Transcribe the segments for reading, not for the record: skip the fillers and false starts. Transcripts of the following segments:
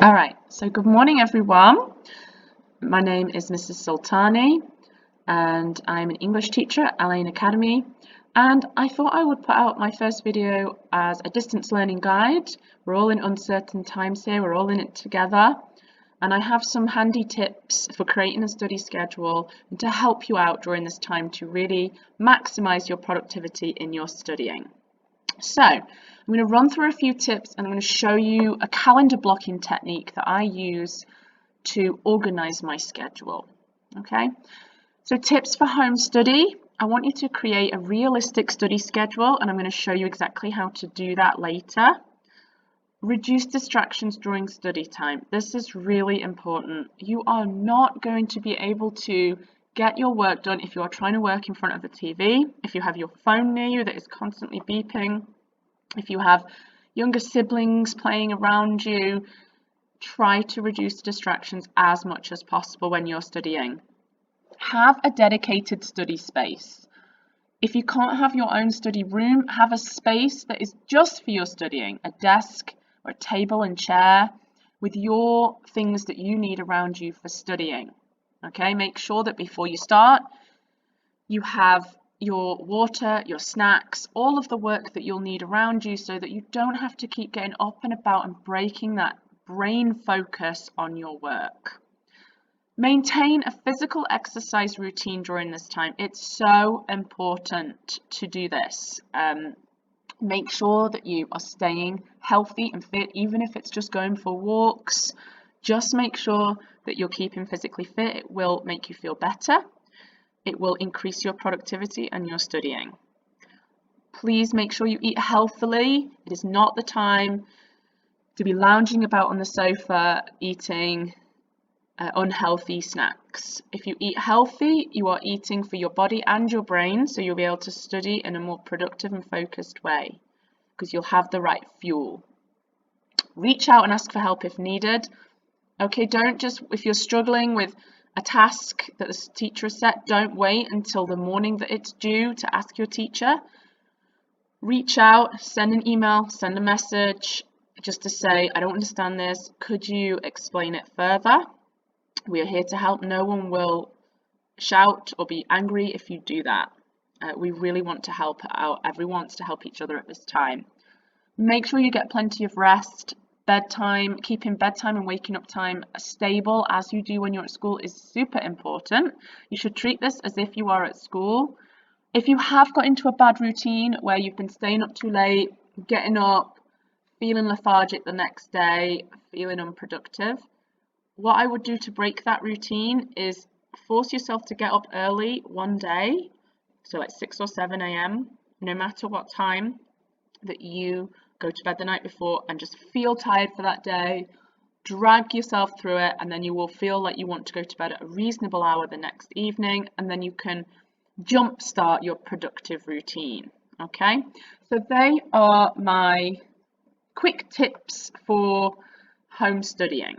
All right, so good morning everyone. My name is Mrs. Soltani and I'm an English teacher at Lane Academy, and I thought I would put out my first video as a distance learning guide. We're all in uncertain times here, we're all in it together, and I have some handy tips for creating a study schedule and to help you out during this time to really maximize your productivity in your studying. So I'm going to run through a few tips and I'm going to show you a calendar blocking technique that I use to organize my schedule. Okay, so tips for home study. I want you to create a realistic study schedule, and I'm going to show you exactly how to do that later. Reduce distractions during study time. This is really important. You are not going to be able to get your work done if you are trying to work in front of the TV, if you have your phone near you that is constantly beeping, if you have younger siblings playing around you. Try to reduce distractions as much as possible when you're studying. Have a dedicated study space. If you can't have your own study room, have a space that is just for your studying, a desk or a table and chair with your things that you need around you for studying. Okay, make sure that before you start, you have your water, your snacks, all of the work that you'll need around you so that you don't have to keep getting up and about and breaking that brain focus on your work. Maintain a physical exercise routine during this time. It's so important to do this. Make sure that you are staying healthy and fit, even if it's just going for walks. Just make sure that you're keeping physically fit. It will make you feel better. It will increase your productivity and your studying. Please make sure you eat healthily. It is not the time to be lounging about on the sofa eating unhealthy snacks. If you eat healthy, you are eating for your body and your brain, so you'll be able to study in a more productive and focused way because you'll have the right fuel. Reach out and ask for help if needed. Okay, don't just, if you're struggling with a task that the teacher has set, don't wait until the morning that it's due to ask your teacher. Reach out, send an email, send a message just to say, I don't understand this, could you explain it further? We are here to help. No one will shout or be angry if you do that. We really want to help out. Everyone wants to help each other at this time. Make sure you get plenty of rest. Bedtime, keeping bedtime and waking up time stable as you do when you're at school is super important. You should treat this as if you are at school. If you have got into a bad routine where you've been staying up too late, getting up, feeling lethargic the next day, feeling unproductive, what I would do to break that routine is force yourself to get up early one day, so like 6 or 7 a.m., no matter what time that you go to bed the night before, and just feel tired for that day, drag yourself through it, and then you will feel like you want to go to bed at a reasonable hour the next evening, and then you can jumpstart your productive routine. Okay, so they are my quick tips for home studying.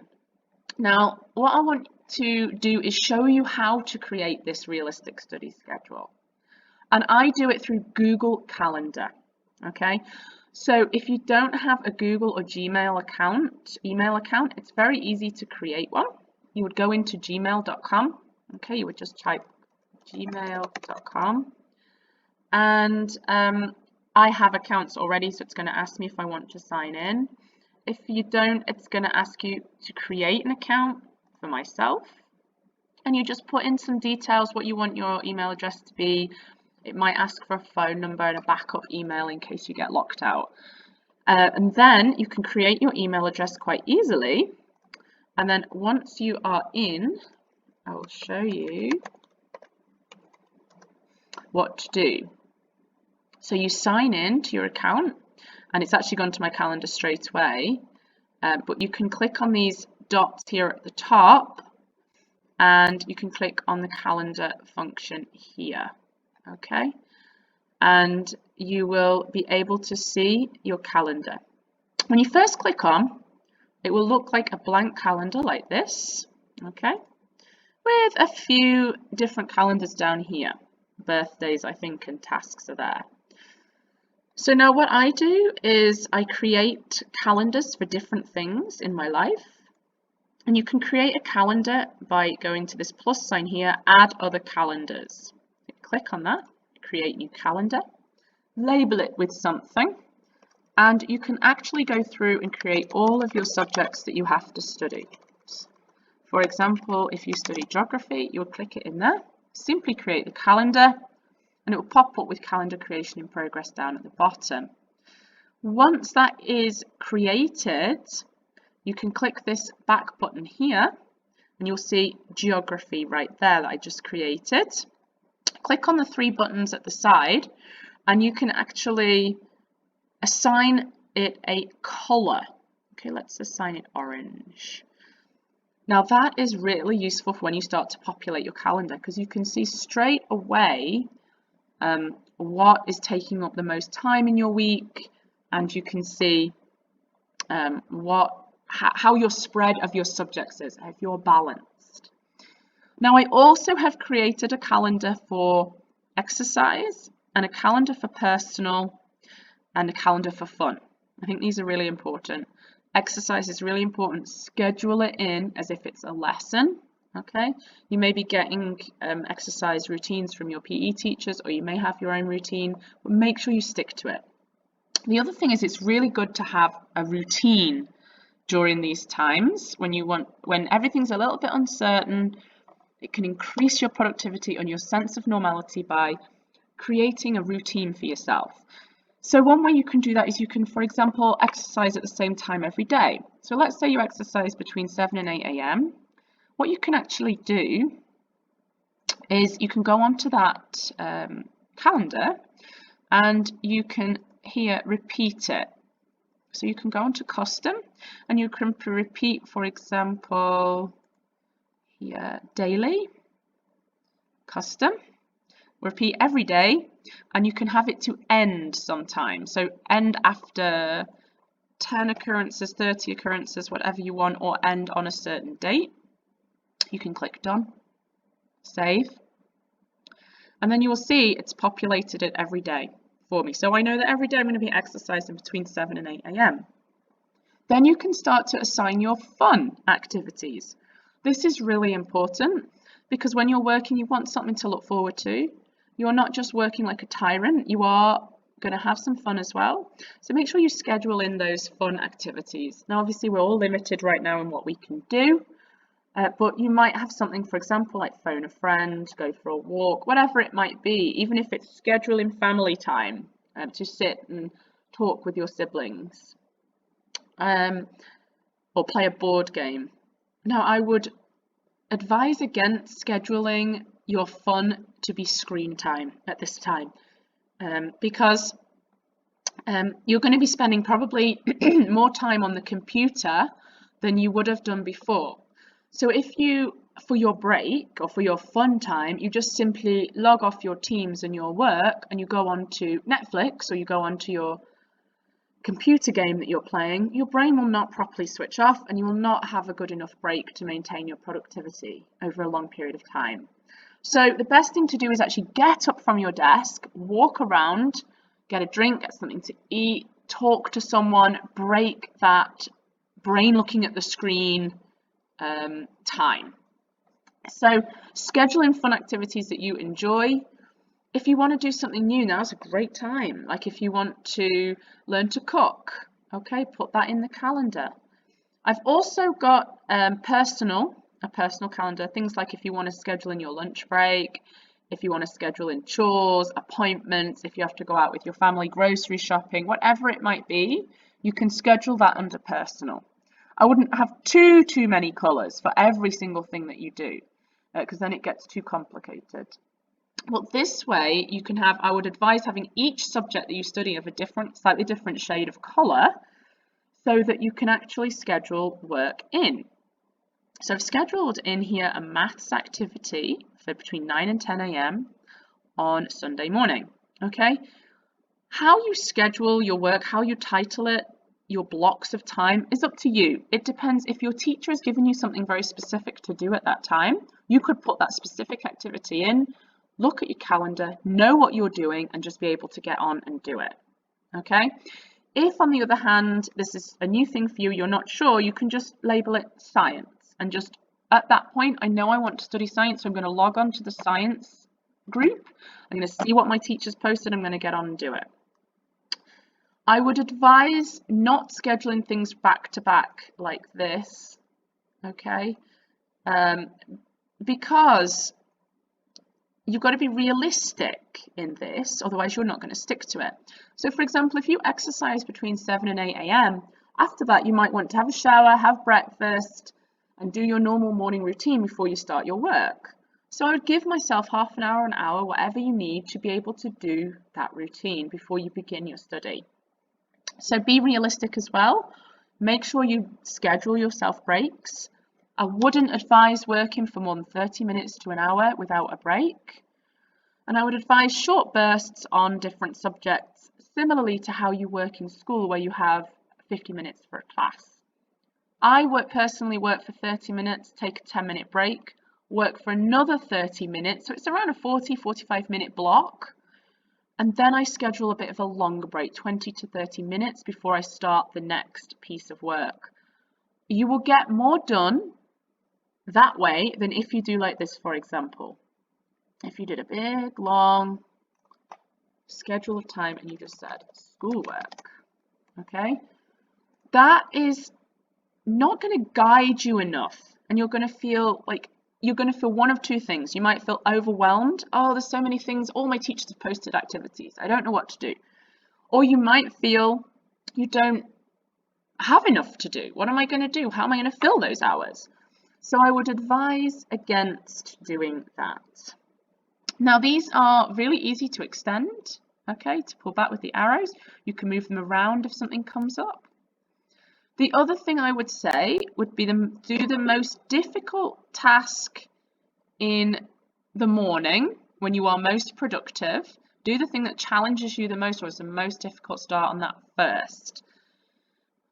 Now, what I want to do is show you how to create this realistic study schedule. And I do it through Google Calendar. Okay, so if you don't have a Google or Gmail email account, it's very easy to create one. You would go into gmail.com. Okay, you would just type gmail.com. And I have accounts already, so it's going to ask me if I want to sign in. If you don't, it's going to ask you to create an account for myself, and you just put in some details, what you want your email address to be. It might ask for a phone number and a backup email in case you get locked out. And then you can create your email address quite easily. And then once you are in, I will show you what to do. So you sign in to your account, and it's actually gone to my calendar straight away, but you can click on these dots here at the top, and you can click on the calendar function here. Okay, and you will be able to see your calendar. When you first click on, it will look like a blank calendar like this, okay, with a few different calendars down here. Birthdays, I think, and tasks are there. So now what I do is I create calendars for different things in my life. And you can create a calendar by going to this plus sign here, add other calendars. Click on that, create new calendar, label it with something, and you can actually go through and create all of your subjects that you have to study. For example, if you study geography, you would click it in there, simply create the calendar, and it will pop up with calendar creation in progress down at the bottom. Once that is created, you can click this back button here and you'll see geography right there that I just created. Click on the 3 buttons at the side and you can actually assign it a colour. Okay, let's assign it orange. Now that is really useful for when you start to populate your calendar, because you can see straight away what is taking up the most time in your week, and you can see how your spread of your subjects is, if you're balanced. Now I also have created a calendar for exercise and a calendar for personal and a calendar for fun. I think these are really important. Exercise is really important. Schedule it in as if it's a lesson. Okay, you may be getting exercise routines from your PE teachers, or you may have your own routine, but make sure you stick to it. The other thing is it's really good to have a routine during these times when everything's a little bit uncertain. It can increase your productivity and your sense of normality by creating a routine for yourself. So one way you can do that is you can, for example, exercise at the same time every day. So let's say you exercise between 7 and 8 a.m. What you can actually do is you can go onto that calendar and you can here repeat it. So you can go onto custom and you can repeat, for example, here daily, custom, repeat every day, and you can have it to end sometime. So end after 10 occurrences, 30 occurrences, whatever you want, or end on a certain date. You can click done, save, and then you will see it's populated it every day for me. So I know that every day I'm going to be exercising between 7 and 8 a.m. Then you can start to assign your fun activities. This is really important because when you're working, you want something to look forward to. You're not just working like a tyrant, you are going to have some fun as well. So make sure you schedule in those fun activities. Now, obviously, we're all limited right now in what we can do, but you might have something, for example, like phone a friend, go for a walk, whatever it might be, even if it's scheduling family time to sit and talk with your siblings, or play a board game. Now, I would advise against scheduling your fun to be screen time at this time, because you're going to be spending probably more time on the computer than you would have done before. So if you, for your break or for your fun time, you just simply log off your Teams and your work and you go on to Netflix or you go on to your computer game that you're playing, your brain will not properly switch off and you will not have a good enough break to maintain your productivity over a long period of time. So the best thing to do is actually get up from your desk, walk around, get a drink, get something to eat, talk to someone, break that brain looking at the screen time. So scheduling fun activities that you enjoy. If you want to do something new, now's a great time. Like if you want to learn to cook, okay, put that in the calendar. I've also got a personal calendar, things like if you want to schedule in your lunch break, if you want to schedule in chores, appointments, if you have to go out with your family, grocery shopping, whatever it might be, you can schedule that under personal. I wouldn't have too many colours for every single thing that you do, because then it gets too complicated. Well, this way you can have, I would advise having each subject that you study of a slightly different shade of colour so that you can actually schedule work in. So I've scheduled in here a maths activity for between 9 and 10 a.m. on Sunday morning, okay? How you schedule your work, how you title it, your blocks of time is up to you. It depends. If your teacher has given you something very specific to do at that time, you could put that specific activity in, look at your calendar, know what you're doing, and just be able to get on and do it, okay? If, on the other hand, this is a new thing for you, you're not sure, you can just label it science and just at that point, I know I want to study science, so I'm going to log on to the science group. I'm going to see what my teacher's posted. I'm going to get on and do it. I would advise not scheduling things back to back like this, okay? Because you've got to be realistic in this, otherwise you're not going to stick to it. So for example, if you exercise between 7 and 8 a.m, after that you might want to have a shower, have breakfast, and do your normal morning routine before you start your work. So I would give myself half an hour, whatever you need to be able to do that routine before you begin your study. So be realistic as well. Make sure you schedule yourself breaks. I wouldn't advise working for more than 30 minutes to an hour without a break. And I would advise short bursts on different subjects, similarly to how you work in school where you have 50 minutes for a class. I personally work for 30 minutes, take a 10-minute break, work for another 30 minutes, so it's around a 45 minute block. And then I schedule a bit of a longer break, 20 to 30 minutes before I start the next piece of work. You will get more done that way than if you do like this, for example. If you did a big, long schedule of time and you just said schoolwork, okay? That is not going to guide you enough, and you're going to feel one of two things. You might feel overwhelmed. Oh, there's so many things. All my teachers have posted activities. I don't know what to do. Or you might feel you don't have enough to do. What am I going to do? How am I going to fill those hours? So I would advise against doing that. Now, these are really easy to extend, okay, to pull back with the arrows. You can move them around if something comes up. The other thing I would say would be do the most difficult task in the morning when you are most productive. Do the thing that challenges you the most or is the most difficult. Start on that first.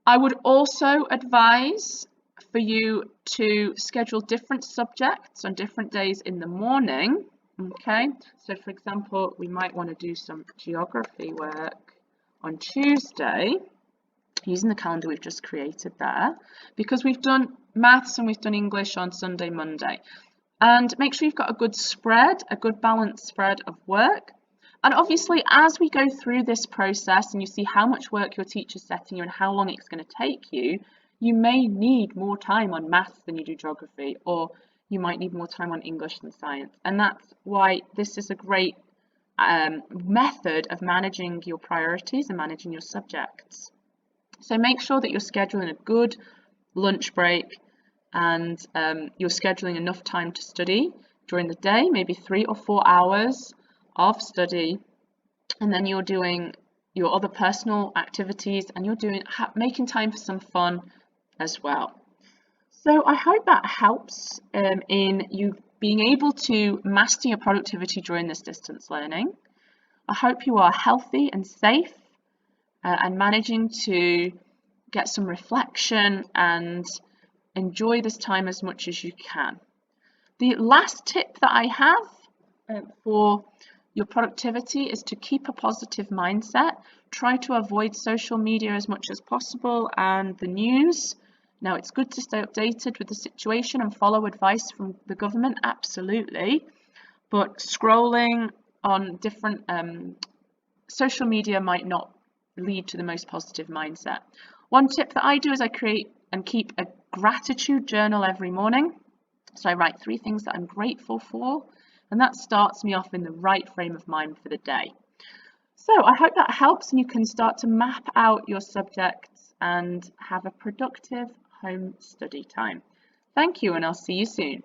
I would also advise for you to schedule different subjects on different days in the morning. Okay, so for example, we might want to do some geography work on Tuesday, using the calendar we've just created there, because we've done maths and we've done English on Sunday, Monday. And make sure you've got a good spread, a good balanced spread of work. And obviously, as we go through this process and you see how much work your teacher's setting you and how long it's going to take you, you may need more time on maths than you do geography, or you might need more time on English than science. And that's why this is a great method of managing your priorities and managing your subjects. So make sure that you're scheduling a good lunch break and you're scheduling enough time to study during the day, maybe 3 or 4 hours of study, and then you're doing your other personal activities and you're making time for some fun as well. So I hope that helps in you being able to master your productivity during this distance learning. I hope you are healthy and safe and managing to get some reflection and enjoy this time as much as you can. The last tip that I have for your productivity is to keep a positive mindset. Try to avoid social media as much as possible and the news. Now, it's good to stay updated with the situation and follow advice from the government, absolutely. But scrolling on different social media might not lead to the most positive mindset. One tip that I do is I create and keep a gratitude journal every morning. So I write 3 things that I'm grateful for, and that starts me off in the right frame of mind for the day. So I hope that helps and you can start to map out your subjects and have a productive home study time. Thank you, and I'll see you soon.